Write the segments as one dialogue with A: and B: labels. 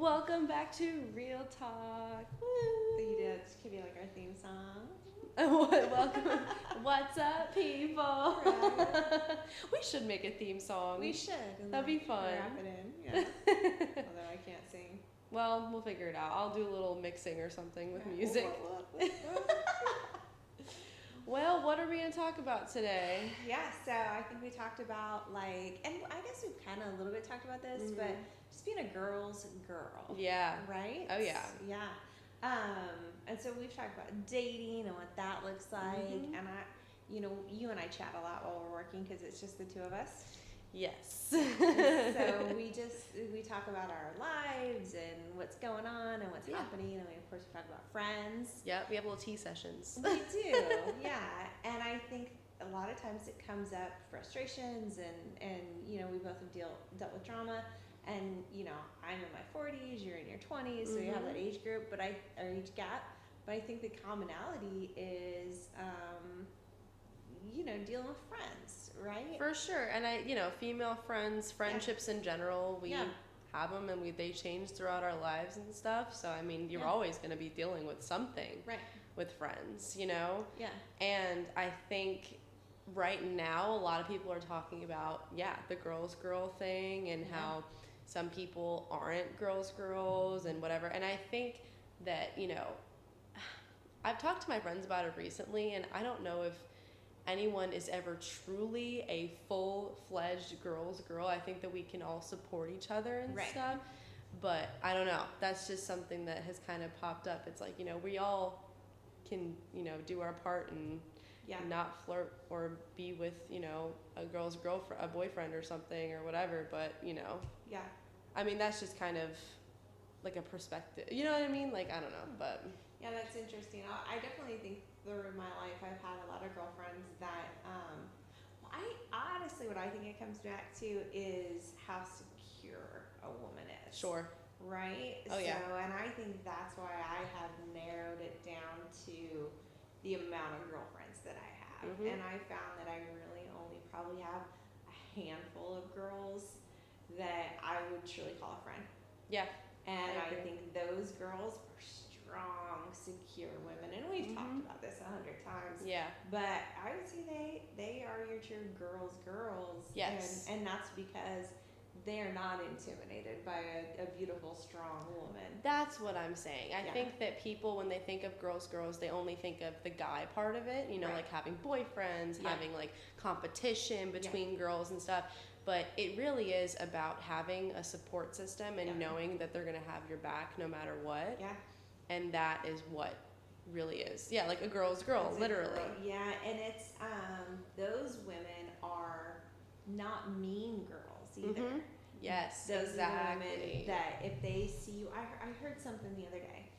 A: Welcome back to Real Talk.
B: So you did. This could be like our theme song.
A: Welcome. What's up, people?
B: Right.
A: We should make a theme song.
B: We should. And
A: That'd be fun.
B: Wrap it in. Yeah. Although I can't sing.
A: Well, we'll figure it out. I'll do a little mixing or something with music. Well, what are we going to talk about today?
B: Yeah, so I think we talked about and I guess we've kind of a little bit talked about this, but just being a girl's girl.
A: Yeah.
B: Right?
A: Oh, yeah.
B: Yeah. And so we've talked about dating and what that looks like. And you and I chat a lot while we're working because it's just the two of us.
A: Yes.
B: So we talk about our lives and what's going on and what's happening, and we of course talk about friends.
A: Yeah, we have little tea sessions.
B: We do, yeah. And I think a lot of times it comes up frustrations and we both have dealt with drama, and I'm in my 40s, you're in your 20s, so you have that age group, our age gap. But I think the commonality is dealing with friends, right?
A: For sure. And female friendships in general, we have them, and they change throughout our lives and stuff. So, I mean, you're always going to be dealing with something with friends, Yeah. And I think right now a lot of people are talking about, the girls girl thing, and how some people aren't girls and whatever. And I think that, I've talked to my friends about it recently, and I don't know if anyone is ever truly a full-fledged girl's girl. I think that we can all support each other and stuff, but I don't know. That's just something that has kind of popped up. It's like, we all can, do our part and not flirt or be with, a girl's girlfriend, a boyfriend or something or whatever, but, I mean, that's just kind of like a perspective. You know what I mean? Like, I don't know, but...
B: Yeah, that's interesting. I definitely think through my life I've had a lot of girlfriends that I honestly, what I think it comes back to is how secure a woman is.
A: Sure.
B: Right?
A: Oh, yeah.
B: And I think that's why I have narrowed it down to the amount of girlfriends that I have. And I found that I really only probably have a handful of girls that I would truly call a friend.
A: Yeah.
B: And I think those girls are strong, secure women, and we've talked about this 100 times.
A: Yeah.
B: But I would say they are your true girls.
A: Yes.
B: And that's because they are not intimidated by a beautiful, strong woman.
A: That's what I'm saying. I think that people, when they think of girls, they only think of the guy part of it, like having boyfriends, having like competition between girls and stuff. But it really is about having a support system and knowing that they're going to have your back no matter what.
B: Yeah.
A: And that is what really is. Yeah, like a girl's girl, literally.
B: Yeah, and it's, those women are not mean girls either.
A: Yes,
B: those
A: exactly.
B: Women that if they see you, I heard something the other day,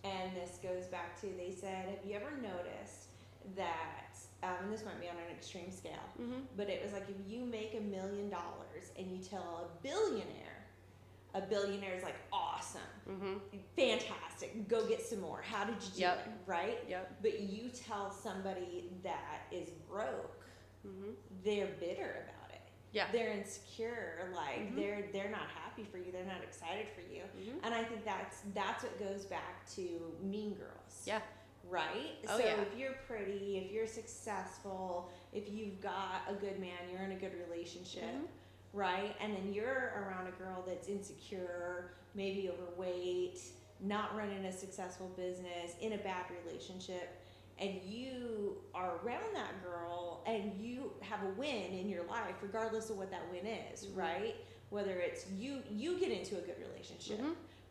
B: and this goes back to, they said, have you ever noticed that, and this might be on an extreme scale, but it was like if you make $1 million and you tell a billionaire is like, awesome, fantastic, go get some more. How did you do it? Right? Yep. But you tell somebody that is broke, they're bitter about it. Yeah. They're insecure, like they're not happy for you, they're not excited for you. And I think that's what goes back to Mean Girls. Yeah. Right?
A: Oh,
B: so if you're pretty, if you're successful, if you've got a good man, you're in a good relationship, right? And then you're around a girl that's insecure, maybe overweight, not running a successful business, in a bad relationship, and you are around that girl and you have a win in your life, regardless of what that win is, right? Whether it's you get into a good relationship,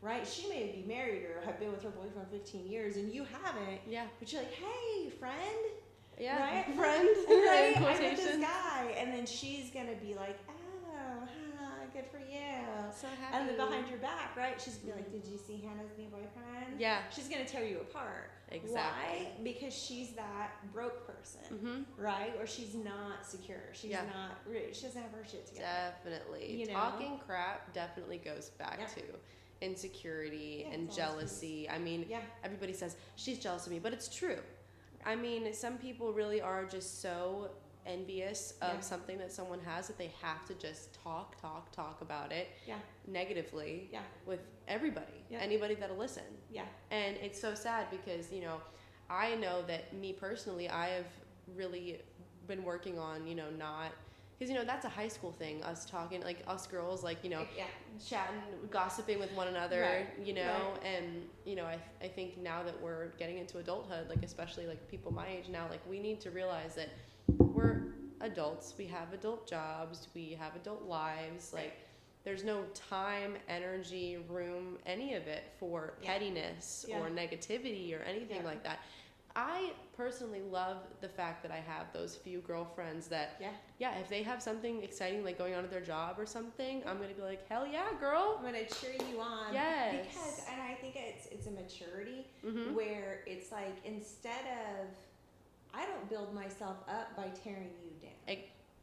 B: right? She may be married or have been with her boyfriend 15 years and you haven't. Yeah. But you're like, hey, friend. Yeah. Right?
A: Friend.
B: Right? I met this guy. And then she's going to be like, good for you.
A: So happy.
B: And then behind your back, right? She's going to be like, did you see Hannah's new boyfriend?
A: Yeah.
B: She's going to tear you apart.
A: Exactly.
B: Why? Because she's that broke person, right? Or she's not secure. She's not rich. She doesn't have her shit together.
A: Definitely. Talking crap definitely goes back to insecurity and jealousy. I mean, everybody says, she's jealous of me, but it's true. I mean, some people really are just so envious of something that someone has, that they have to just talk about it negatively with everybody, anybody that'll listen. And it's so sad because, you know, I know that me personally, I have really been working on, you know, not, because, you know, that's a high school thing, us talking, like us girls, like, you know, chatting, gossiping with one another, you know, and, you know, I think now that we're getting into adulthood, like, especially like people my age now, like, we need to realize that we're adults, we have adult jobs, we have adult lives, like, there's no time, energy, room, any of it for pettiness or negativity or anything like that. I personally love the fact that I have those few girlfriends that, if they have something exciting like going on at their job or something, I'm going to be like, hell yeah, girl.
B: I'm going to cheer you on.
A: Yes.
B: Because, and I think it's a maturity where it's like, instead of, I don't build myself up by tearing you down.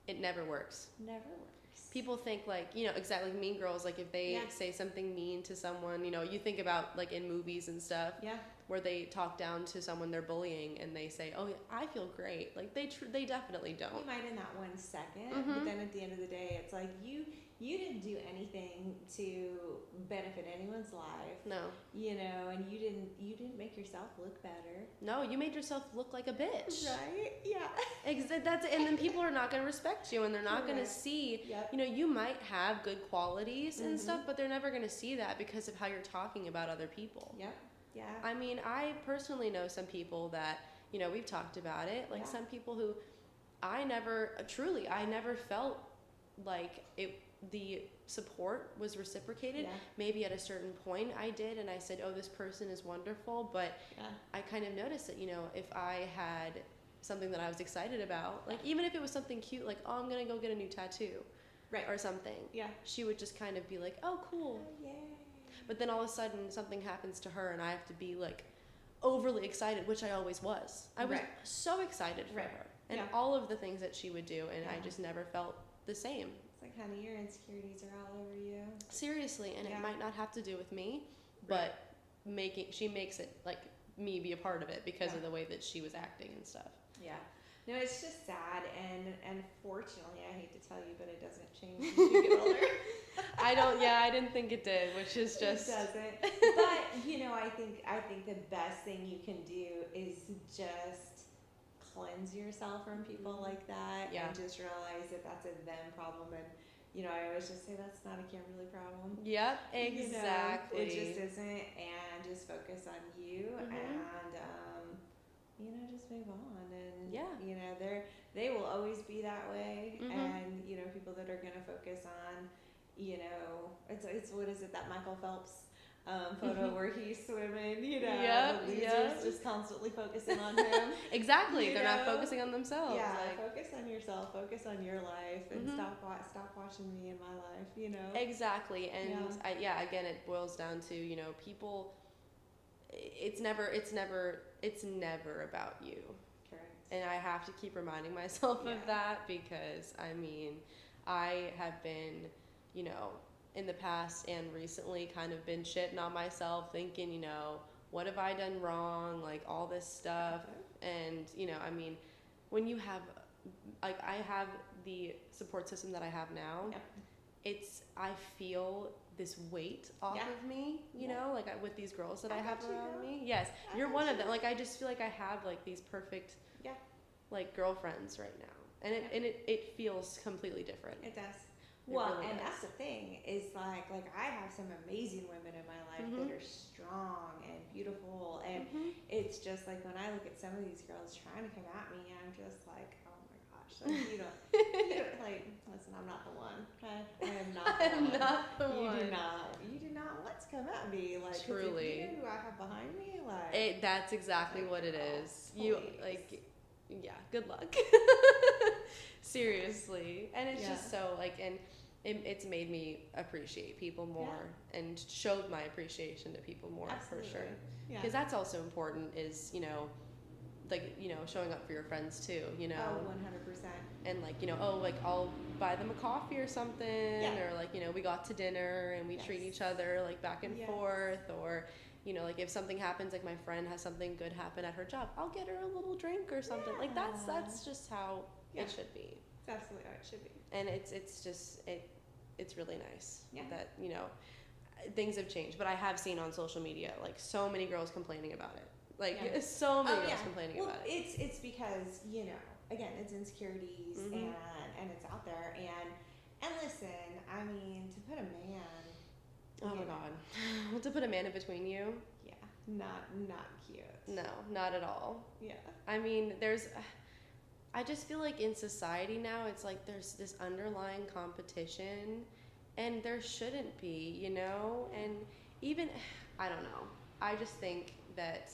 A: It never works.
B: Never works.
A: People think like, you know, exactly, like Mean Girls, like if they say something mean to someone, you know, you think about like in movies and stuff where they talk down to someone they're bullying and they say, oh, I feel great. Like they definitely don't.
B: You might in that 1 second, but then at the end of the day, it's like you didn't do anything to benefit anyone's life.
A: No.
B: You know, and you didn't make yourself look better.
A: No, you made yourself look like a bitch.
B: Right? Yeah.
A: That's and then people are not going to respect you, and they're not going to see, you know, you might have good qualities and stuff, but they're never going to see that because of how you're talking about other people.
B: Yep. Yeah.
A: I mean, I personally know some people that, you know, we've talked about it, like some people who I never felt like the support was reciprocated. Maybe at a certain point I did, and I said, oh, this person is wonderful, but I kind of noticed that, you know, if I had something that I was excited about, like even if it was something cute, like, oh, I'm gonna go get a new tattoo or something, she would just kind of be like, oh, cool.
B: Oh, yay.
A: But then all of a sudden something happens to her and I have to be like overly excited, which I always was. I was so excited for her and all of the things that she would do, and I just never felt the same.
B: It's like, honey, your insecurities are all over you.
A: Seriously, and it might not have to do with me, but she makes it like me be a part of it because of the way that she was acting and stuff. Yeah.
B: No, it's just sad, and fortunately, I hate to tell you, but it doesn't change as you get older.
A: I didn't think it did, which is just...
B: It doesn't. But, you know, I think the best thing you can do is just cleanse yourself from people like that and just realize that that's a them problem. And, you know, I always just say that's not a Kimberly problem.
A: Yep, exactly.
B: You know, it just isn't, and just focus on you and, you know, just move on. And, you know, they will always be that way. And, you know, people that are going to focus on, you know, it's what is it, that Michael Phelps photo where he's swimming, you know, the losers just constantly focusing on him.
A: Exactly. They're not focusing on themselves.
B: Yeah, focus on yourself, focus on your life, and stop watching me in my life, you know.
A: Exactly. And again, it boils down to, you know, people, it's never about you.
B: Correct.
A: And I have to keep reminding myself of that because, I mean, I have been, you know, in the past and recently kind of been shitting on myself, thinking, you know, what have I done wrong? Like all this stuff. And, you know, I mean, when you have, like, I have the support system that I have now, I feel this weight off of me, you know, like with these girls that I have around me. Yes, you're one of them. Like, I just feel like I have like these perfect, like girlfriends right now. And it feels completely different.
B: It does. Well, really and that's the thing is like I have some amazing women in my life that are strong and beautiful, and it's just like when I look at some of these girls trying to come at me, I'm just like, oh my gosh, like, you don't like, listen, I'm not the one, okay? I am not the one.
A: Not the one.
B: You do not want to come at me, like,
A: truly.
B: You know who I have behind me, like
A: that's exactly what it is. You like, good luck. Seriously. And it's just so like, and it's made me appreciate people more and showed my appreciation to people more. Absolutely. For sure. Because that's also important is, you know, like, you know, showing up for your friends too, you know.
B: Oh, 100%.
A: And like, you know, oh, like I'll buy them a coffee or something, or like, you know, we got to dinner and we treat each other like back and forth, or, you know, like if something happens, like my friend has something good happen at her job, I'll get her a little drink or something. Like that's just how It should be.
B: It's absolutely how it should be.
A: And it's really nice that, things have changed. But I have seen on social media, like, so many girls complaining about it. Like, so many girls complaining about it.
B: It's because, again, it's insecurities and it's out there. And listen, I mean, to put a man...
A: Oh, my God. To put a man in between you?
B: Yeah. Not cute.
A: No, not at all.
B: Yeah.
A: I mean, I just feel like in society now, it's like there's this underlying competition, and there shouldn't be, and even, I don't know. I just think that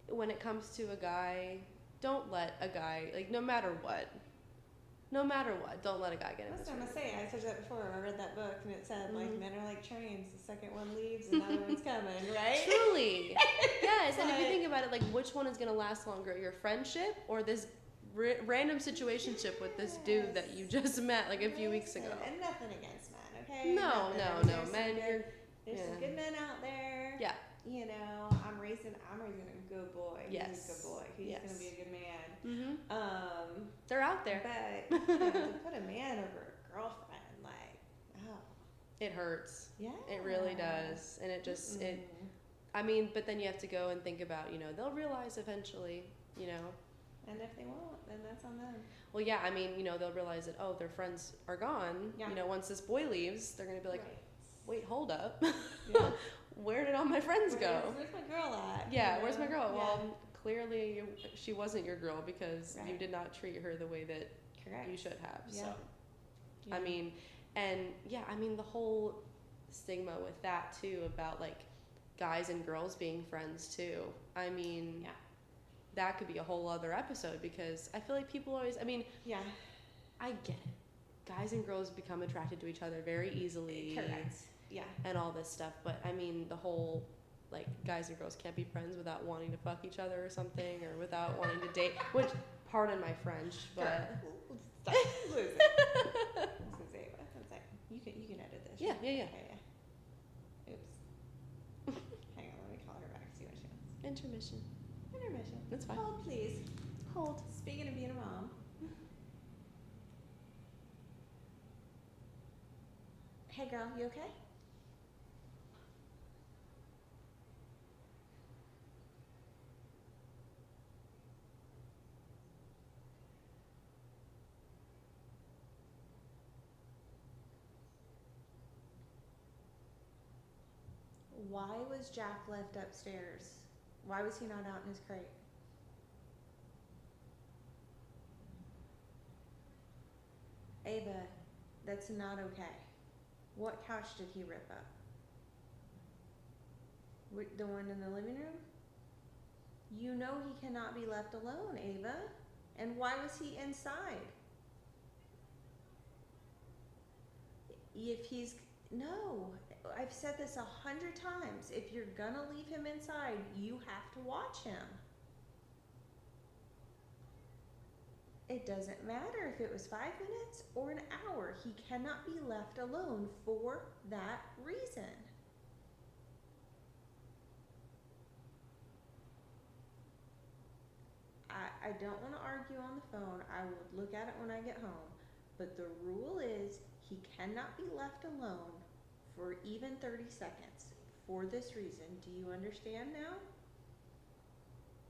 A: when it comes to a guy, don't let a guy, like, no matter what, don't let a guy get in
B: That's
A: between.
B: what I'm saying. I said that before. I read that book, and it said, like, men are like trains. The second one leaves, another one's coming, right?
A: Truly. Yes, and if you think about it, like, which one is going to last longer, your friendship or this random situationship with this dude that you just met, like, a few weeks ago?
B: And nothing against men, okay?
A: No. Men,
B: there's some good men out there.
A: Yeah.
B: I'm raising a good boy.
A: Yes.
B: He's a good boy. He's going to be a good man.
A: Mm-hmm. They're out there.
B: But, to put a man over a girlfriend, like, oh.
A: It hurts.
B: Yeah.
A: It really does. And it just, but then you have to go and think about, they'll realize eventually,
B: And if they won't, then that's on them.
A: Well, yeah, I mean, they'll realize that, oh, their friends are gone. Yeah. Once this boy leaves, they're going to be like, wait, hold up. Yeah. Where did all my friends go?
B: Where's my girl at?
A: Yeah, where's my girl? Yeah. Well, clearly she wasn't your girl because you did not treat her the way that you should have. Yeah. So, I mean, the whole stigma with that too about, like, guys and girls being friends too. I mean, that could be a whole other episode because I feel like people always, I get it. Guys and girls become attracted to each other very easily.
B: Correct. Yeah.
A: And all this stuff. But, I mean, the whole, like, guys and girls can't be friends without wanting to fuck each other or something, or without wanting to date, which, pardon my French, but...
B: Stop. Lose it. I was going to say, you can edit this.
A: Yeah.
B: Okay, yeah. Oops. Hang on, let me call her back, see what she wants.
A: Intermission.
B: That's fine. Hold, please.
A: Hold.
B: Speaking of being a mom. Hey, girl, you okay? Why was Jack left upstairs? Why was he not out in his crate? Ava, that's not okay. What couch did he rip up? The one in the living room? You know he cannot be left alone, Ava. And why was he inside? No, I've said this 100 times. If you're gonna leave him inside, you have to watch him. It doesn't matter if it was 5 minutes or an hour. He cannot be left alone for that reason. I don't want to argue on the phone. I will look at it when I get home. But the rule is he cannot be left alone for even 30 seconds for this reason. Do you understand now?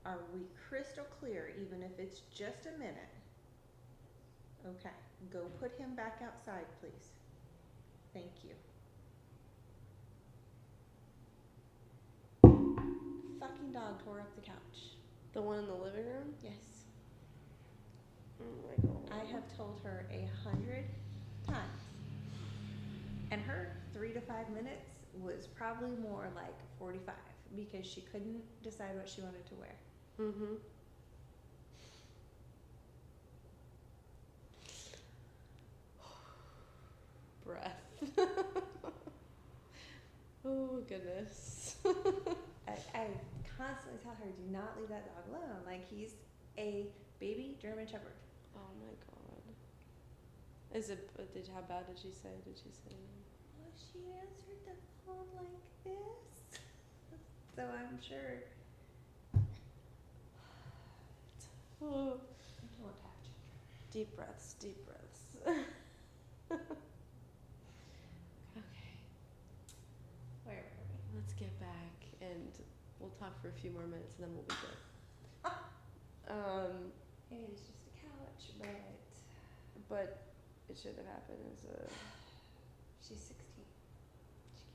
B: Are we crystal clear, even if it's just a minute? Okay, go put him back outside, please. Thank you. Fucking dog tore up the couch.
A: The one in the living room?
B: Yes.
A: Oh my God.
B: I have told her 100 times. And her 3 to 5 minutes was probably more like 45 because she couldn't decide what she wanted to wear.
A: Mm-hmm. Breath. Oh, goodness.
B: I constantly tell her, do not leave that dog alone. Like, he's a baby German Shepherd.
A: Oh my God. How bad did she say?
B: Well, she answered the phone like this. So I'm sure.
A: Oh.
B: Don't touch.
A: Deep breaths. Okay.
B: Where were we?
A: Let's get back and we'll talk for a few more minutes and then we'll be good.
B: It is just a couch,
A: but it shouldn't have happened as a...
B: She's 16. She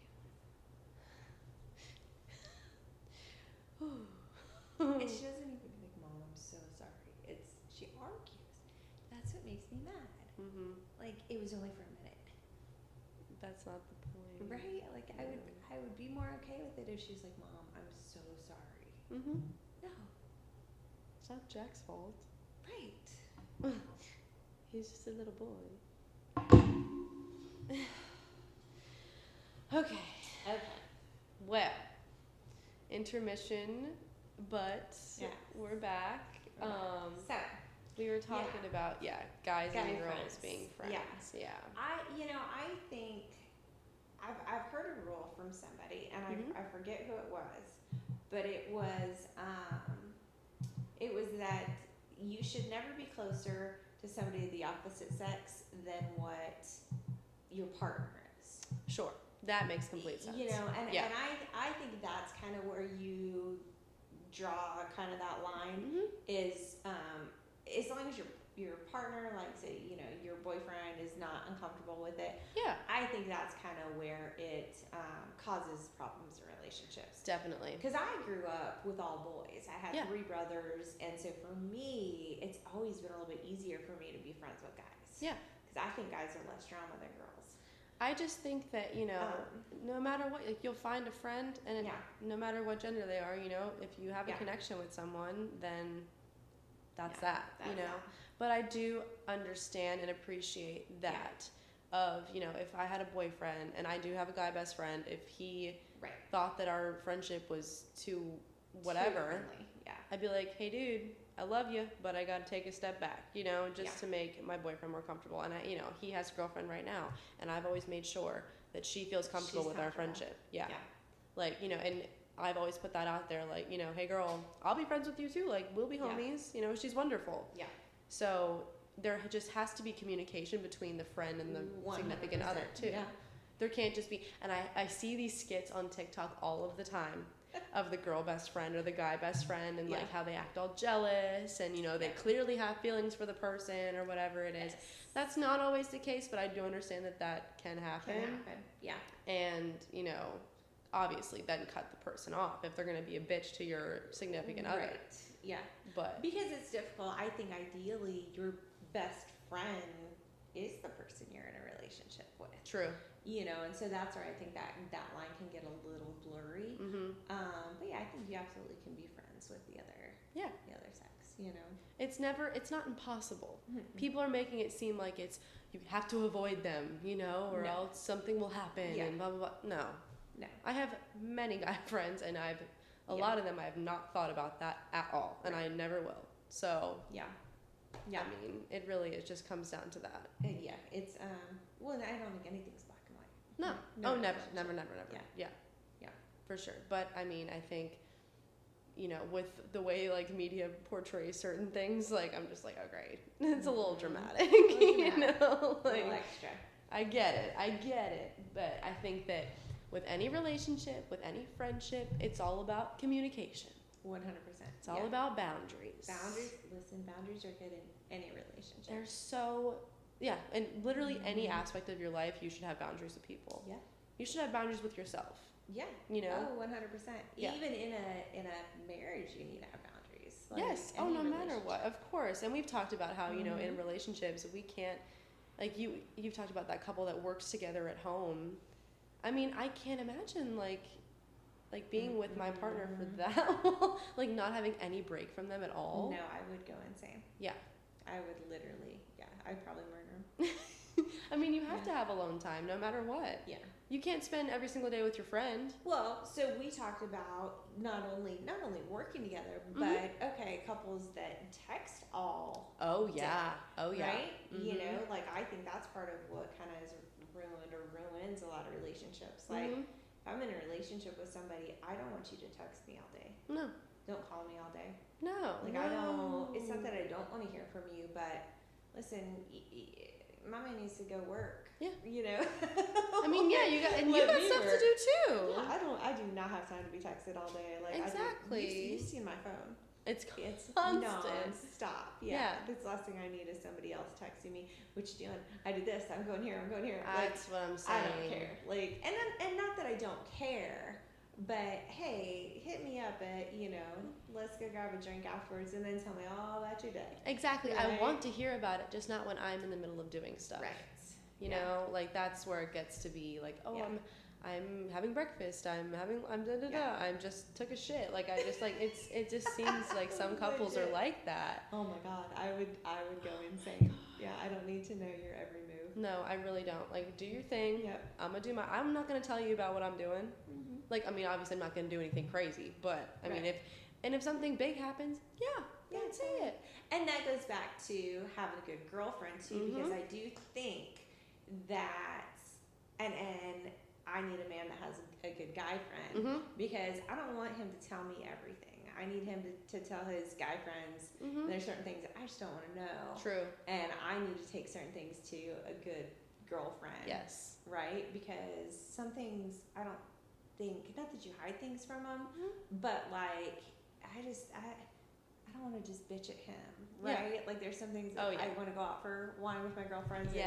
B: can't. And she doesn't even be like, Mom, I'm so sorry. She argues. That's what makes me mad.
A: Mm-hmm.
B: Like, it was only for a minute.
A: That's not the point.
B: Right? Like, I would be more okay with it if she's like, Mom, I'm so sorry.
A: Mm-hmm.
B: No.
A: It's not Jack's fault.
B: Right.
A: He's just a little boy. Okay. Well, intermission, but we're back.
B: So
A: we were talking about guys and girls being friends. Yeah.
B: I think I've heard a rule from somebody, and I forget who it was, but it was that you should never be closer to somebody of the opposite sex than what your partner is.
A: Sure. That makes complete sense.
B: And I think that's kind of where you draw kind of that line is as long as your partner likes it, your boyfriend is not uncomfortable with it.
A: Yeah.
B: I think that's kind of where it causes problems in relationships.
A: Definitely.
B: Because I grew up with all boys. I had 3 brothers, and so for me, it's always been a little bit easier for me to be friends with guys. Yeah. Because I think guys are less drama than girls.
A: I just think that, no matter what, like, you'll find a friend, and no matter what gender they are, if you have a connection with someone, then that's that. But I do understand and appreciate that of, if I had a boyfriend and I do have a guy best friend, if he thought that our friendship was too whatever, I'd be like, hey, dude, I love you, but I got to take a step back, just to make my boyfriend more comfortable. And he has a girlfriend right now, and I've always made sure that she feels comfortable with our friendship. Yeah. Like, and I've always put that out there, like, hey girl, I'll be friends with you too. Like, we'll be homies. She's wonderful. Yeah. So there just has to be communication between the friend and the significant other too. Yeah. There can't just be, and I see these skits on TikTok all of the time of the girl best friend or the guy best friend, and like how they act all jealous, and they clearly have feelings for the person or whatever it is. That's not always the case, but I do understand that can happen. Yeah. And obviously then cut the person off if they're going to be a bitch to your significant other.
B: Right. Yeah. But because it's difficult, I think ideally your best friend is the person you're in a relationship with.
A: True.
B: And so that's where I think that line can get a little blurry. Mm-hmm. But yeah, I think you absolutely can be friends with the other sex.
A: It's not impossible.
B: Mm-hmm.
A: People are making it seem like you have to avoid them, or else something will happen and blah blah blah. No. I have many guy friends, and a lot of them I have not thought about that at all, and I never will. So yeah. I mean, it really just comes down to that.
B: It's well, I don't think anything's black and white.
A: No. Never. Yeah, for sure. But I mean, I think with the way like media portrays certain things, like I'm just like, oh great, it's a little dramatic, like
B: a little extra.
A: I get it, but I think that with any relationship, with any friendship, it's all about communication.
B: 100%.
A: It's all about boundaries.
B: Boundaries are good in any relationship.
A: They're so, and literally any aspect of your life, you should have boundaries with people. Yeah. You should have boundaries with yourself.
B: Yeah. Oh, 100%.
A: Yeah.
B: Even in a marriage, you need to have boundaries.
A: Like yes. Oh, no matter what, of course. And we've talked about how, in relationships, we can't, like you've talked about that couple that works together at home. I mean, I can't imagine like being with my partner for that long, like not having any break from them at all.
B: No, I would go insane.
A: Yeah.
B: I would literally, I'd probably murder him.
A: I mean, you have to have alone time no matter what. Yeah. You can't spend every single day with your friend.
B: Well, so we talked about not only working together, but couples that text all day, right? Mm-hmm. Like I think that's part of what kind of has ruined or ruins a lot of relationships. Like if I'm in a relationship with somebody, I don't want you to text me all day.
A: No.
B: Don't call me all day.
A: No.
B: Like I don't. It's not that I don't want to hear from you, but listen, mama needs to go work.
A: Yeah.
B: You know?
A: I mean, yeah, you got stuff to do too.
B: Yeah, I do not have time to be texted all day. Like,
A: exactly.
B: You've seen my phone.
A: It's
B: constant. Non-stop. Yeah. The last thing I need is somebody else texting me, what you doing? I did this. I'm going here.
A: That's what I'm saying.
B: I don't care. Like, and not that I don't care, but hey, hit me up at, let's go grab a drink afterwards and then tell me all about your day.
A: Exactly.
B: Right?
A: I want to hear about it, just not when I'm in the middle of doing stuff.
B: Right.
A: You know, like that's where it gets to be like, oh, I'm having breakfast. I'm I just took a shit. Like I just like it just seems like some couples are like that.
B: Oh my God, I would go insane. Yeah, I don't need to know your every move.
A: No, I really don't. Like, do your thing.
B: Yep.
A: I'm not gonna tell you about what I'm doing. Mm-hmm. Like, I mean, obviously, I'm not gonna do anything crazy. But I mean, if something big happens, I'd say it.
B: And that goes back to having a good girlfriend too, because I do think that and I need a man that has a good guy friend, because I don't want him to tell me everything. I need him to tell his guy friends there's certain things that I just don't want to know.
A: True. And
B: I need to take certain things to a good girlfriend.
A: Yes.
B: Right? Because some things I don't think, not that you hide things from them, but like I don't want to just bitch at him, right? Yeah. Like there's some things that I want to go out for wine with my girlfriends, and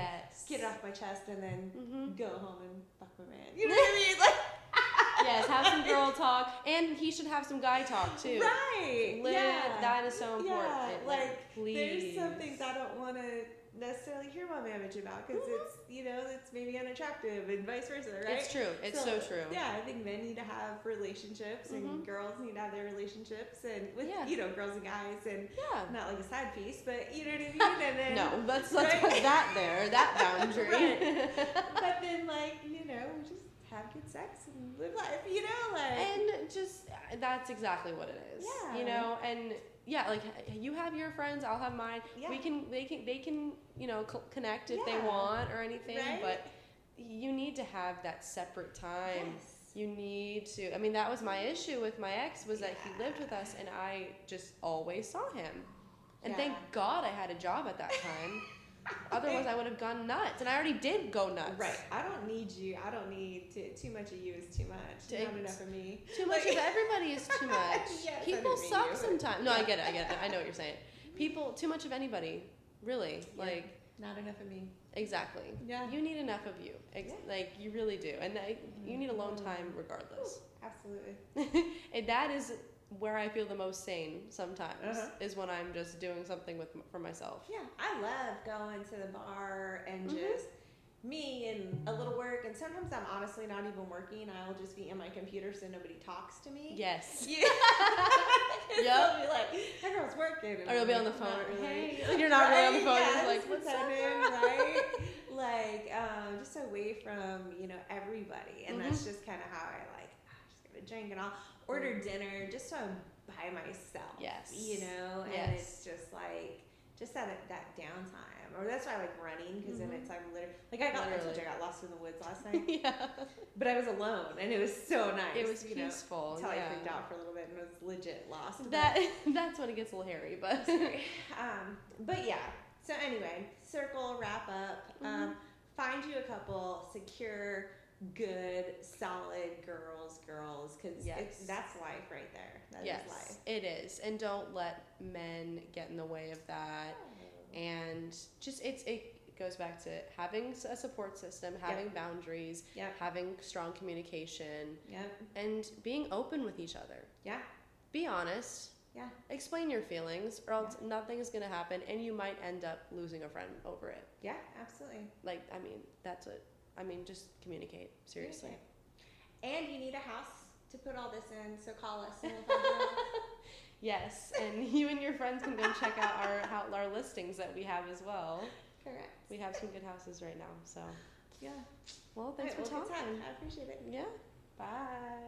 B: get it off my chest, and then go home and fuck my man. You know what I mean? Like,
A: yes, have some girl talk, and he should have some guy talk too.
B: Right?
A: That is so important.
B: Yeah. Like, please. There's some things I don't want to necessarily hear my man bitch about because it's maybe unattractive and vice versa, right?
A: It's true. It's so true.
B: Yeah, I think men need to have relationships and girls need to have their relationships and with girls and guys and not like a side piece, but you know what I mean? And then
A: no, let's put that there, that boundary.
B: Right. But then just have good sex and live life,
A: and just that's exactly what it is. Yeah. And like you have your friends, I'll have mine. Yeah. They can connect if they want or anything, but you need to have that separate time. Yes. You need to. I mean, that was my issue with my ex, was that he lived with us and I just always saw him. And thank God I had a job at that time. Otherwise, I would have gone nuts, and I already did go nuts.
B: Right. I don't need you. I don't need too much of you is too much. Not enough of me.
A: Too much of everybody is too much. People suck sometimes. No, I get it. I know what you're saying. People, too much of anybody, really. Yeah. Like,
B: not enough of me.
A: Exactly. Yeah. You need enough of you. Like, you really do. And you need alone time regardless.
B: Ooh, absolutely.
A: And that is where I feel the most sane sometimes is when I'm just doing something for myself.
B: Yeah, I love going to the bar and just me and a little work, and sometimes I'm honestly not even working. I'll just be in my computer so nobody talks to me.
A: Yes.
B: Yeah. Yep. Be like, that girl's working.
A: Or you'll be on the phone. Hey. You're not really on the phone. You're like, what's happening,
B: right? Like, just away from, everybody. And that's just kind of how I just get a drink and I'll order dinner just so I'm by myself.
A: Yes.
B: And it's just like, just that downtime. Or that's why I like running, because then it's, I'm literally, like I got lost in the woods last night. But I was alone, and it was so nice.
A: It was peaceful.
B: Until I freaked out for a little bit and was legit lost.
A: That's when it gets a little hairy, but.
B: But yeah. So anyway, circle, wrap up. Find you a couple, secure, good, solid girls, because that's life right there. That is life.
A: It is. And don't let men get in the way of that. And just it goes back to having a support system, having boundaries, having strong communication, and being open with each other. Yeah. Be honest. Yeah. Explain your feelings, or else nothing is going to happen, and you might end up losing a friend over it.
B: Yeah, absolutely.
A: Like, I mean, that's what. I mean, just communicate, seriously.
B: And you need a house to put all this in, so call us. And we'll
A: yes, and you and your friends can go check out our listings that we have as well.
B: Correct.
A: We have some good houses right now, so.
B: Yeah.
A: Well, thanks for talking.
B: I appreciate it.
A: Yeah. Bye.